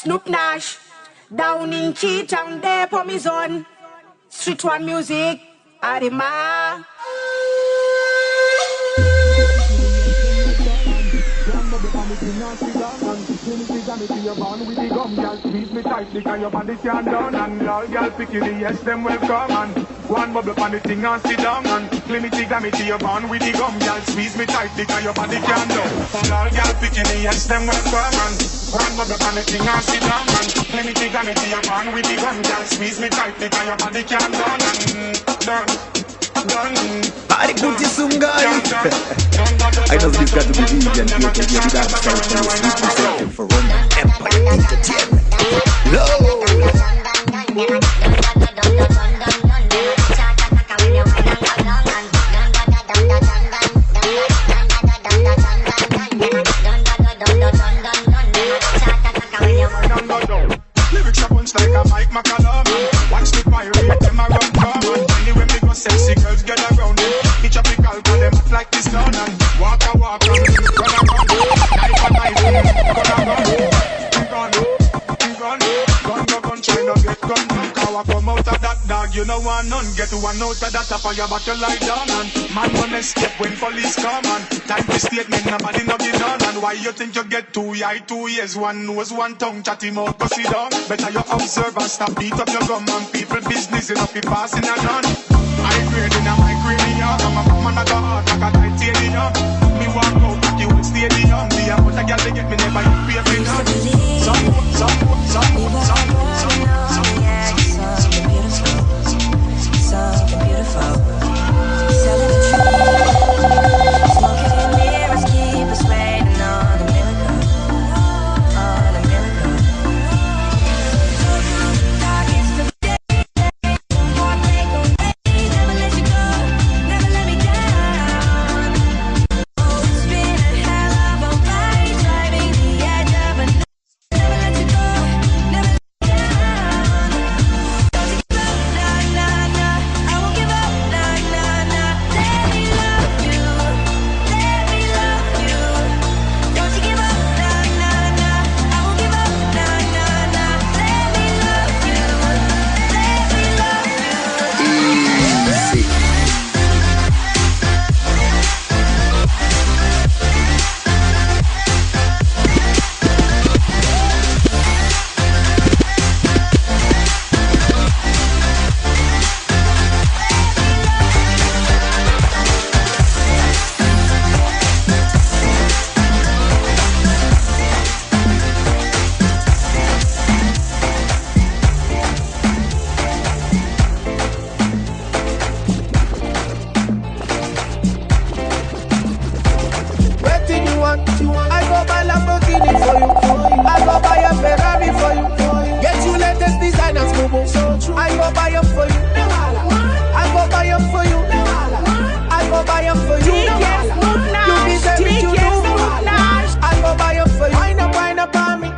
Snoop Nash. Down in Cheetown, there for me zone. Street one music, Arima. You're born with the gum, girl, squeeze me tight because your body can't down. And all girl picky the yes, them welcome. And one bubble on the thing and sit down. And glamity, you're born with the gum, girl, squeeze me tight because your body can't down. And all girl picky the yes, them welcome. And one bubble on the thing and sit down. And glamity, you're born with the gum, girl, squeeze me tight because your body can't down. And done. I put you some guy. I know this got to be easy and here to be a dance star for the Snoopy section for Run Empire Entertainment. Lyrics are punch like a Mike McCallum. Watch the pirate, them a run common. Anyway me go sexy girls get around it. Each a pick out them like this down and walk and run around. Knife and run, try not get gun. Cow come out of that dog, you know one none. Get one out of that for your back you lie down and man won't escape when police come and time to statement nobody know get done. And why you think you get 2 eye 2 ears, one nose, one tongue, chatty mouth, go sit down. Better you observe and stop beat up your gum and people business enough be passing a gun. I grade in a my cranium, I'm a man I go hard like a titanium. Me walk out like you would stadium. Me a put a girl to get me never you pay for none. Something beautiful. Selling the truth. Smoking in mirrors keep us waiting on a miracle. On a miracle. Dark is the day. Heartbreak away. Never let you go. Never let me down. Oh, it's been a hell of a ride. Driving the edge of a night. Never let you go. Never let me down. Don't you give up, nah, nah, nah. I won't give up, nah, nah, nah. Let me love you. Let me love you. Don't you give up, nah, nah, nah. I won't give up, nah, nah, nah. Let me love you. Let me love you. Easy. Waiting you want, I go buy Lamborghini for you. I go buy a Ferrari for you. Get you latest designers, boo. I go buy them for you. I go buy them for you. I go buy them for you. You deserve it, you do. I go buy them for you. Wind up on me.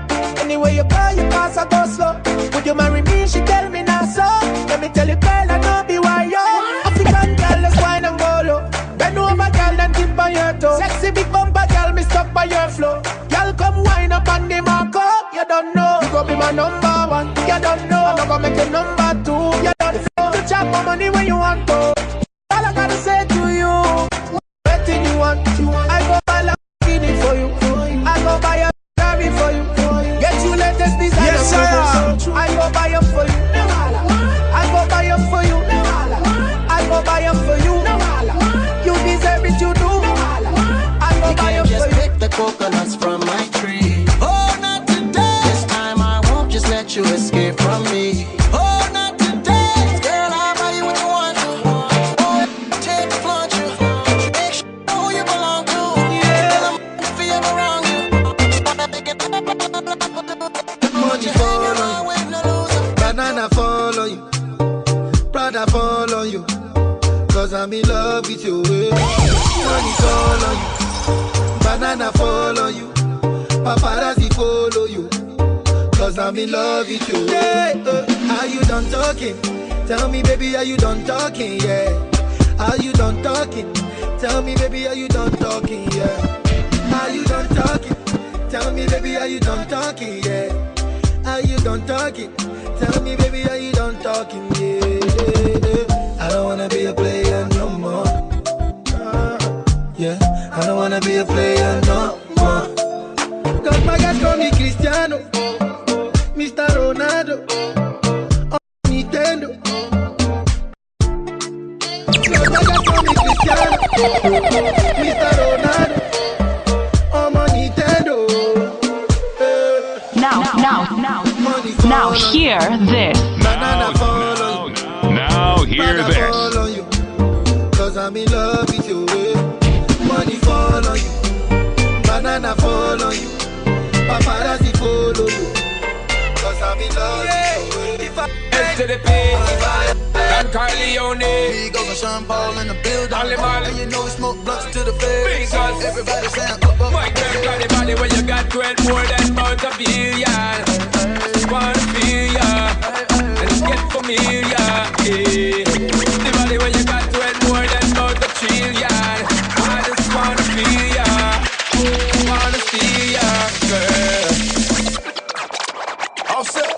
Anyway you go, you pass, I go slow. Would you marry me? She tell me not so. Let me tell you, girl, I know be why yo. African girl, let's wine and go low. Bend over, girl, and tip on your toe. Sexy big bumper, girl, me stuck by your flow. Girl, come wine up on the marco. You don't know, you go be my number one. You don't know, I'm not gonna make you number two. You don't know, you chop my money when you want to. All I gotta say to you, waiting you want. I go buy Lamborghini for you. I go buy a Ferrari for you. Get you latest design. Yes, sir. I go buy them for you. I go buy them for you. I go buy them for you. You deserve it, you do. I go buy them for you. Pick the coconuts from my tree. Oh, not today. This time I won't just let you escape from me. Oh, not today. Girl, I'll buy you what you want to. Oh, take the flaunt you. Make sure you know who you belong to. Yeah. I'm if you ever wrong you. Money follow you. Banana follow you. Prada follow you. Cause I'm in love with you. Money follow you. Banana follow you. Paparazzi follow you. Cause I'm in love with you. Yeah, are you done talking? Tell me, baby, are you done talking? Yeah. Are you done talking? Tell me, baby, are you done talking? Yeah. Are you done talking? Tell me, baby, are you done talking? Yeah. Are you done talking? Tell me, baby, are you done talking? Yeah. I don't wanna be a player no more. Yeah, I don't wanna be a player no more. Cause my guys call me Cristiano, Mr. Ronaldo, oh, Nintendo. Cause my guys call me Cristiano, Mr. Ronaldo, oh, my Nintendo. Now hear this. Now hear this. Cause I'm in love with you. Money fall on you. Banana fall on you. Paparazzi follow you. Cause I'm in love with you. S to the P. I'm Carleone. Goes on Sean Paul in the building. And you know we smoke blunts to the face. Everybody saying up. My girl got the body where you got 12 more than about a billion. Wanna feel ya and get familiar, yeah. The body where you got 12 more than about a trillion. I just wanna feel ya, wanna see ya, girl. All set.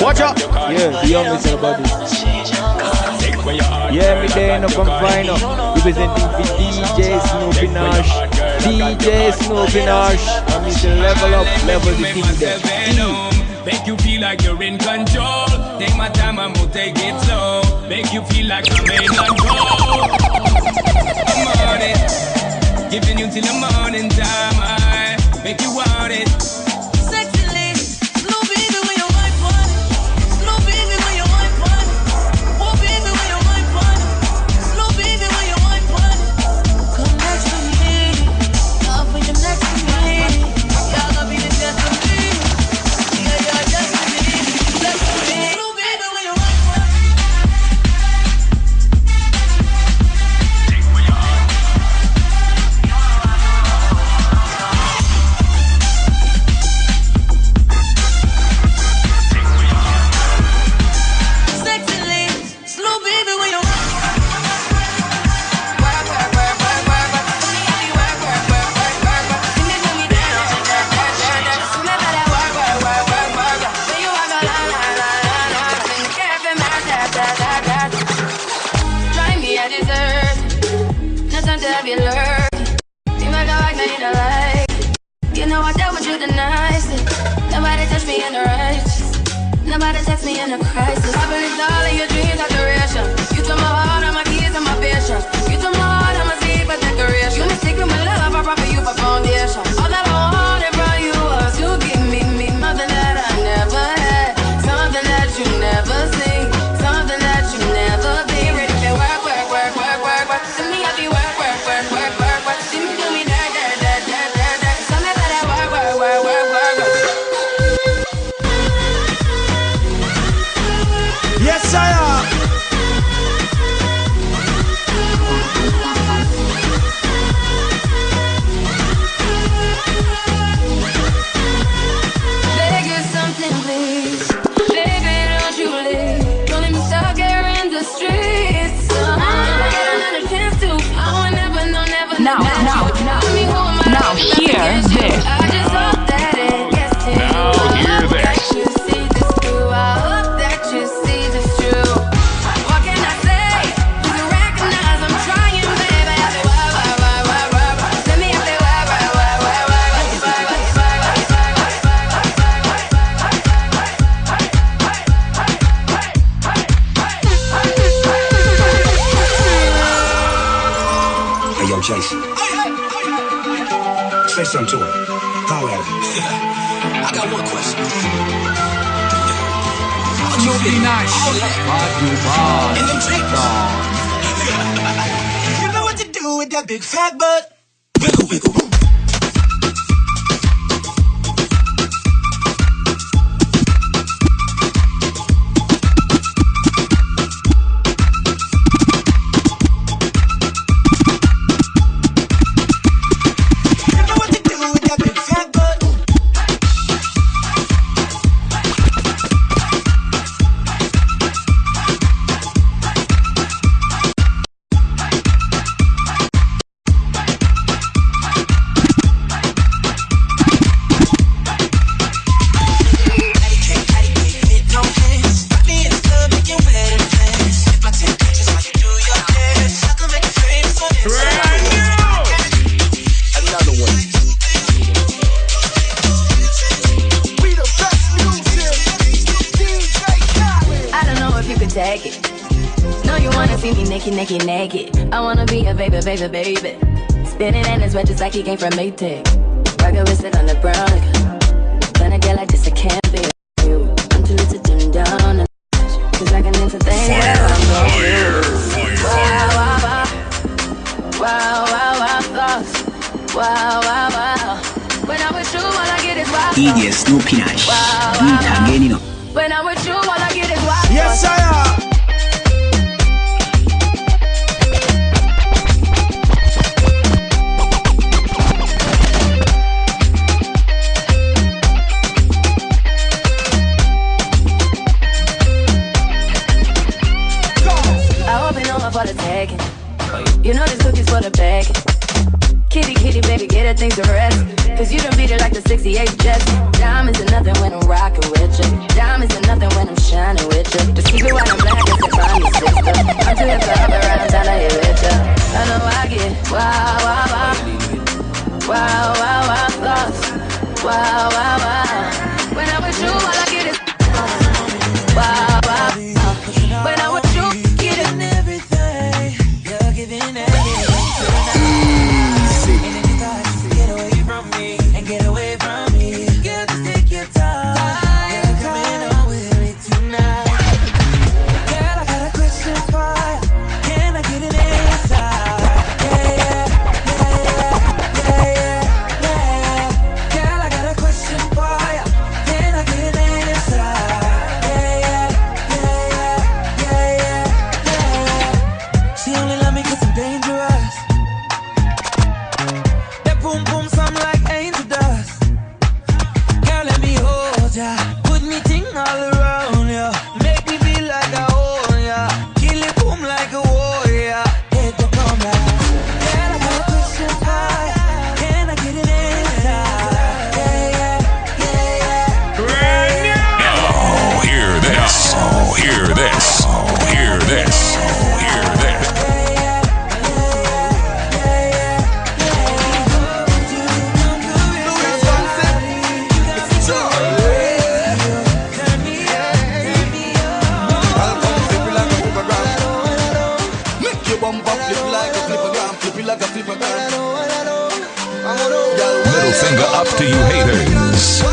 Watch out! Yeah, the youngest about this. Yeah, me there no confine. Representing for DJ Snoopy Nash. DJ Snoopy Nash. I'm to level up, level the thing there. Make you feel like you're in control. Take my time, I'm gonna take it slow. Make you feel like I'm in control. I'm on it. Giving you till the morning time. I make you want it. Nobody text me in a crisis. I believe all of your dreams are duration. You took my heart, all my keys, and my patience. You took my heart, I'm a sleep a decoration. You stick with my love, I brought for you for foundation. All that I wanted from you was to give me something that I never had, something that you never seen, something that you never been. Ready to work, work, work, work, work, work. See me, I be work, work, work, work, work, work. See me do me that, that, that, that, that, that. Something that I work, work, work, work, work, work. Yes, I am. hear this. I just hope that it gets to you. Now hear this. That you see this through. I hope that you see this true. What can I say? You can recognize I'm trying, baby. I say, wah. Let me say, wah. Hey, yo, Jason. Say something to her. Holler at her. I got one question. Snoopy Nash. In them jeans. You know what to do with that big fat butt. Wiggle, wiggle, woo. Naked. I wanna be a baby. Spinning in his red just like he came from Maytag. Rocket with it on the brown. When I get like this, I can't be you. I'm too little to dim down. Cause I can entertain Fire. Wow, thoughts. Wow. When I'm with you, all I get is wild. DJ Snoopy Nash. Beat again, you know. When I'm with you, all I get is wild. Yes, I am. For the tagging. You know this cookie's for the bag. Kitty, baby, get her things to rest. Cause you done beat it like the 68 Jets. Diamonds are nothing when I'm rocking with you. Diamonds are nothing when I'm shining with you. The secret why I'm black is to find me, sister. I'm too hip to hop around, time to hit with you. I know I get wow, thoughts. Wow. When I'm with you, all I get is wow. When I'm with you, get it. Middle finger up to you haters.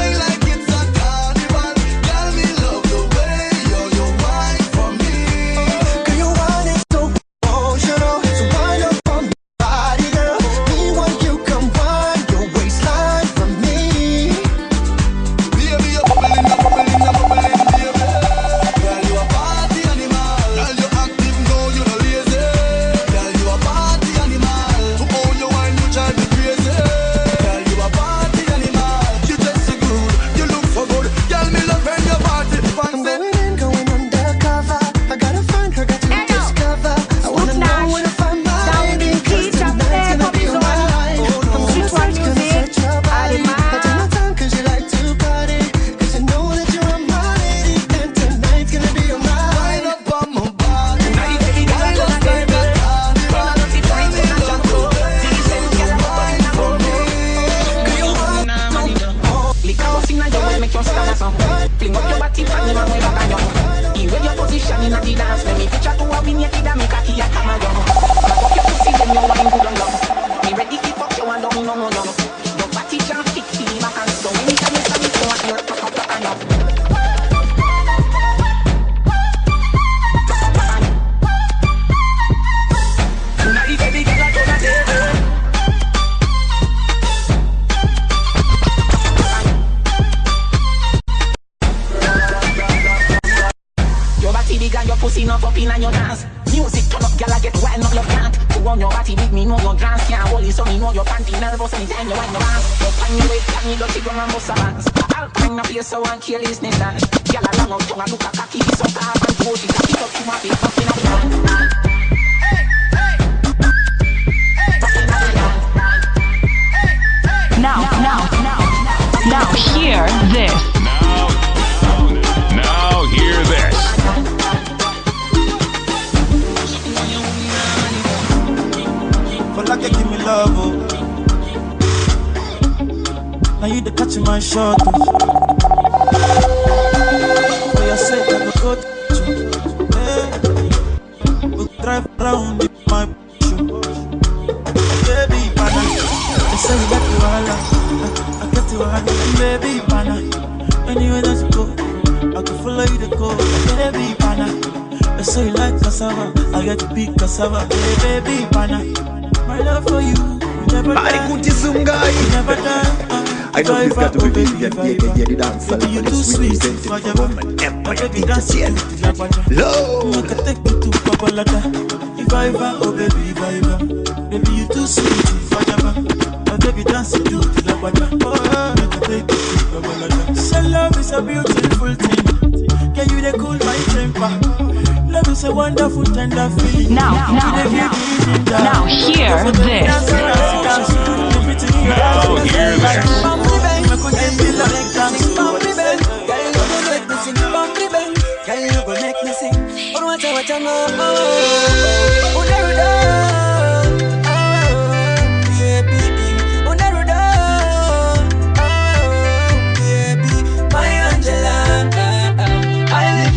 down in the dance. Let me picture to a win your kid and make a key a come around. I fuck your pussy when you wine good and long. Me ready to fuck you and don't no. Your body can't fit me back and so anytime you stand so I your top and up. Now baby girl I gonna dance. Big and your pussy not up in and your dance. Music turn up, girl I get wild, not your plant. Who on your body big, me know your dance. Can't hold it, so me know your panty nervous anytime you wind your ass. Up on your way, can you dirty gun and bust a bands. I'll find a place so I kill his name dance. Girl I long out tongue and look a cocky, so calm and cozy. Cocky up to my face, up in a dance. Now hear this. Now hear this. For like you give me love, oh. Now you the catching my shot, oh. For your sake, I go go to you. We'll drive around in my shoe. Baby, pana. They say you got to holla. I get to holla. Baby, pana. Anywhere that you go, I can follow you to go. Baby, pana. They say you like cassava. I get to big cassava. Hey, baby, pana. My love for you, never die. You never die. I know this got to be big and the dance. You too sweet for your woman. Baby, dance it to low. I can take you to Papalata. If I ever, oh baby, if I ever. Baby, you too sweet for your woman. Baby, dance it to the water. Oh, I can take you to Papalata. So love is a beautiful thing. Can you they cool my temper? Love is a wonderful, tender feeling. Now hear this. Now hear this.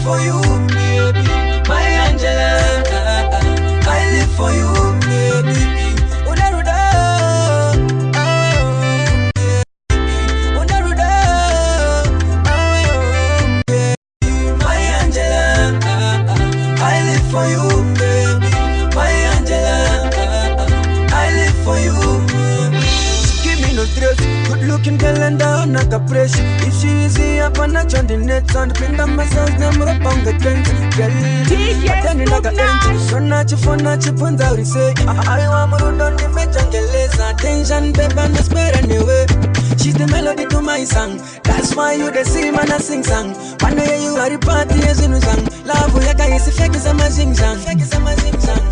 For you, baby, my Angela, I live for you, baby. Unaruda, unaruda, my Angela, I live for you, baby. My Angela, I live for you. Give me no stress, good looking girl and not a pressure. If she is up on a on the net, on the print of myself, number up on the trend. Girl, attending like a ant. Don't not your phone, not your phone, out. Say, I want more on the match and get less attention, baby, and it's better anyway. She's the melody to my song. That's why you the sing and I sing song. One day you are the party as in song. Love, we are guys, if fake is a mazing song. Fake is a mazing song.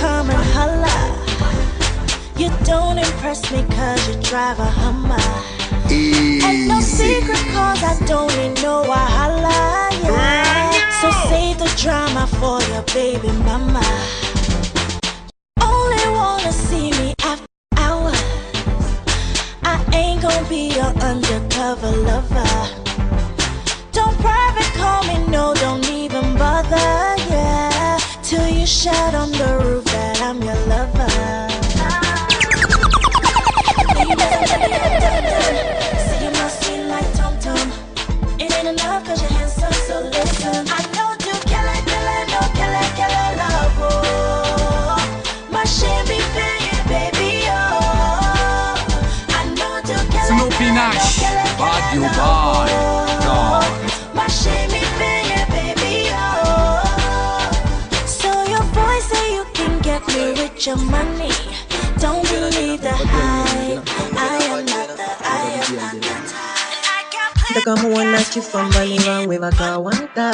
Come and holla. You don't impress me cause you drive a Hummer. And no secret cause I don't need no wahala, yeah. So save the drama for your baby mama. Only wanna see me after hours. I ain't gonna be your undercover lover. Don't private call me, no, don't even bother, yeah. Till you shout on the roof that I'm your lover. See you must be like Tom Tom. It ain't enough cause you're handsome, so listen. I know you kill it, no kill it, love, oh. My shame baby, oh. I know you kill it, Snoopy Nash, bad you bad, God. My shame baby, oh. Say you can get me with your money. Don't believe the hype. I am not the type. Ndakamuona chifambani vamwe vakawanda.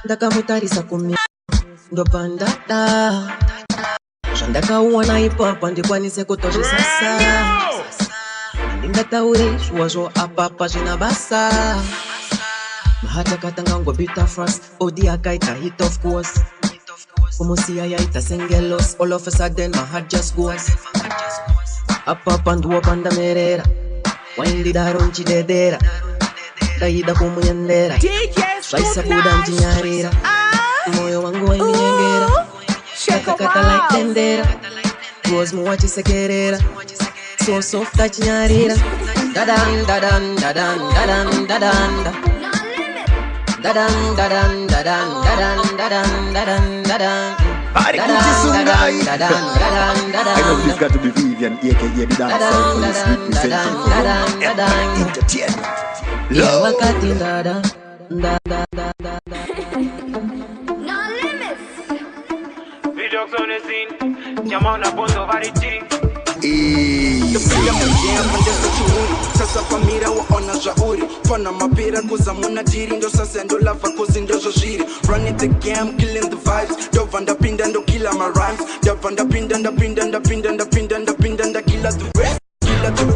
Ndakamutarisa kumi ndopandata. Zvandakauona ipapa ndikwanise kutozvisasa. Ndingataure zvazvo apapa zvina basa. Mahata katanga ngobita first. Odi akaita hit of course. Como si I ita sengelos. All of a sudden my heart just goes up and up and the merera. Windi daronchi dedera. Daida como yandera. Raisa kudanchi nyarira. Moyo wangu wainiengera. Kata like tendera. Rose mu wachi sekerera. So soft touch nyarira. Dadan dadan dadan dadan dadan da. Dadan dadan dadan dadan dadan dadan dadan. I know this got to be Vivian, aka the dancer police representing for Empire Entertainment. No limits. Videos on the scene, chiamano a punto vari G. Sasa famira waona shauri fana mapira kuzamuna diri ndo sasa ndo lava kozi ndo zoshiri running the game killing the vibes dovanda pinda ndo kila my rhymes dovanda pinda nda pinda nda pinda nda pinda nda pinda nda kila the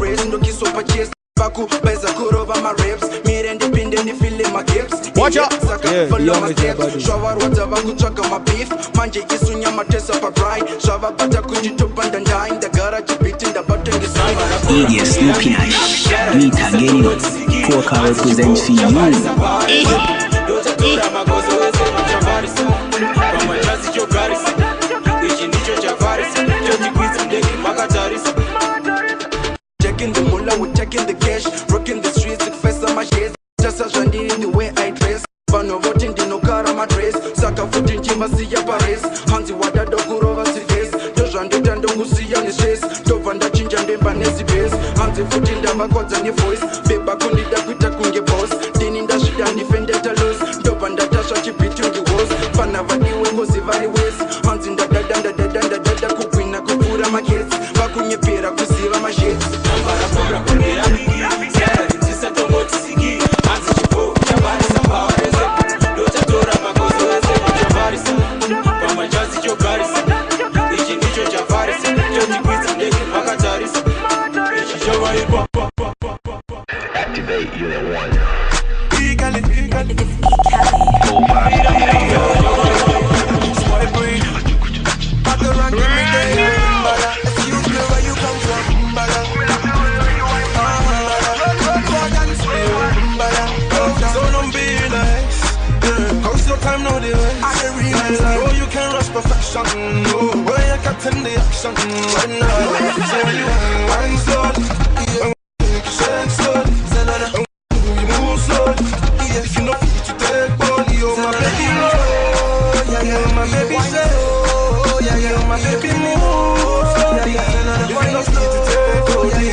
rest ndo kisopa chase baku beza kurova my raps mire ndipinde ndi feeling my gifts watch out follow my steps shower whatever kuchaka my beef manje isunya matesa pa grind shava bata kujitupa ndanda in the garage beating the button the side Yes, Snoopy Nash. Meet again. Poker represents for you. Checking the mullah, we checking the cash. Rocking the streets, the face of my shades. Just as Randy in the way I dress. Bano voting, dino car on my dress. Saka footing, Jima see ya Paris. Hansi wada dokuro vasi face. Dojande dando gusi ya ni chase. Dovanda chinja ndemba nezi base. Hansi footing damba kwadza ni voice. Beba kundi da kuita kunge boss. Dini nda shida ndifendeta lose. Dovanda tasha chipiti ungi woes. Pana vadiwe kozi vari ways. Hansi nda dada kukwina kukura my kids. Vakunye pera kusiva my shit. Activate Unit 1. Excuse me, where you come from? So don't be nice. How's your time now, dear? I realize, oh, you can rush perfection. Oh, where you captain the action right now. So when you wine slowly, shake slowly, you move slowly. If you know fit to take body, oh my baby, oh yeah, my baby, say, oh yeah, my baby, move slowly. If you know fit to take body,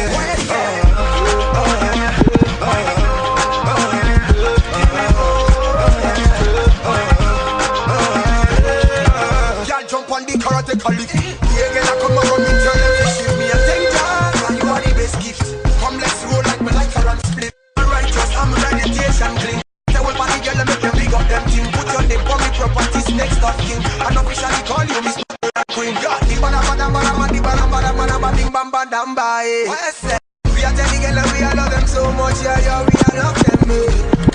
jump on the karate collie. Yeah, girl, I come around me, turn and receive me a danger. And you are the best gift. Come, let's roll like me like a split. I'm righteous, I'm meditation clean. Tell one party girl, let me big up them team. Put your name for me properties, next of king. And officially call you Miss Queen. The bing bam bam dam bye. We are telling girl we all love them so much, yeah, we all love them.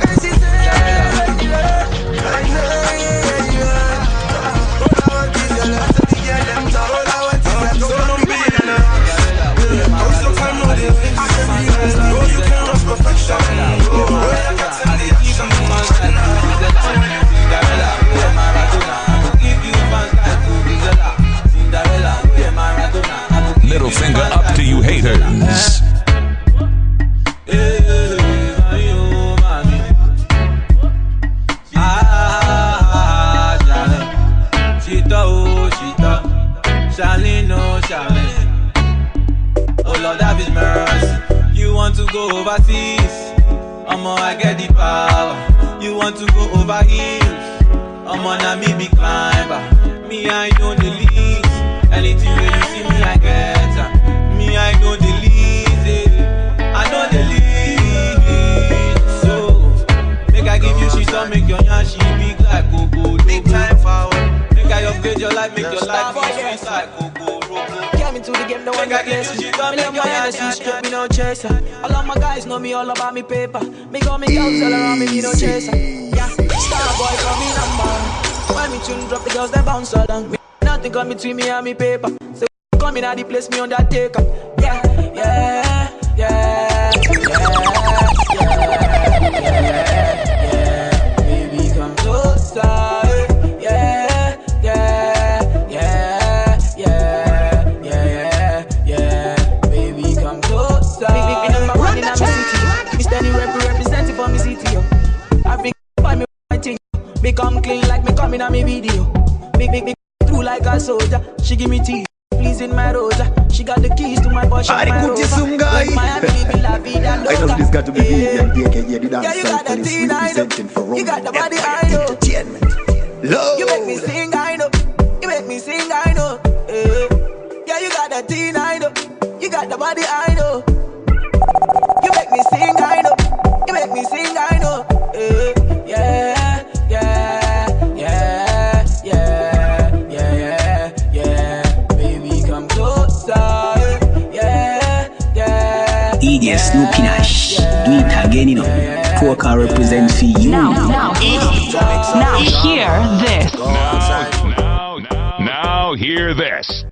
And she said, I know. Middle finger up to you haters. Charly. Oh Lord, have His mercy. You want to go overseas? I get the power. You want to go over hills? Now me be climber. Me, I know the least. Anything where you see me, I get. Me, I know the least. I know the least. So, make I give you shit or make your yashi big like Coco. Big time forward. Make I upgrade your life, make your life be sweet like Coco. Came into the game, no one got less. Me love my energy, strip me no chaser. All of my guys know me all about me paper. Me got me girls all around me, me no chaser. Yeah, star boy call me number. When me tune drop, the girls they bounce along. Me nothing come between me and me paper. So come in at the place, me undertaker. Yeah, yeah, yeah, yeah. Baby, come closer. Yeah, yeah, yeah, yeah, yeah. Baby, come closer. Big number one in my city. Me steady representing for me city. I think by me my thing. Me come clean like me coming on me video. Big through like a soldier. She give me tea, pleasing my rosa. She got the keys to my Porsche. I know this got to be Vivian DKG, the dancehall police representing for Roman. You got the body, I know. Love. You make me sing, I know. You make me sing, I know. Yeah, you got the teen, I know. You got the body, I know. You make me sing, I know. You make me sing, I know. Yeah, yeah, yeah, yeah, yeah, yeah. Baby, come closer. Yeah, yeah. DJ Snoopy Nash, do it again, you know. Poker represent for you. Now hear this. Now hear this.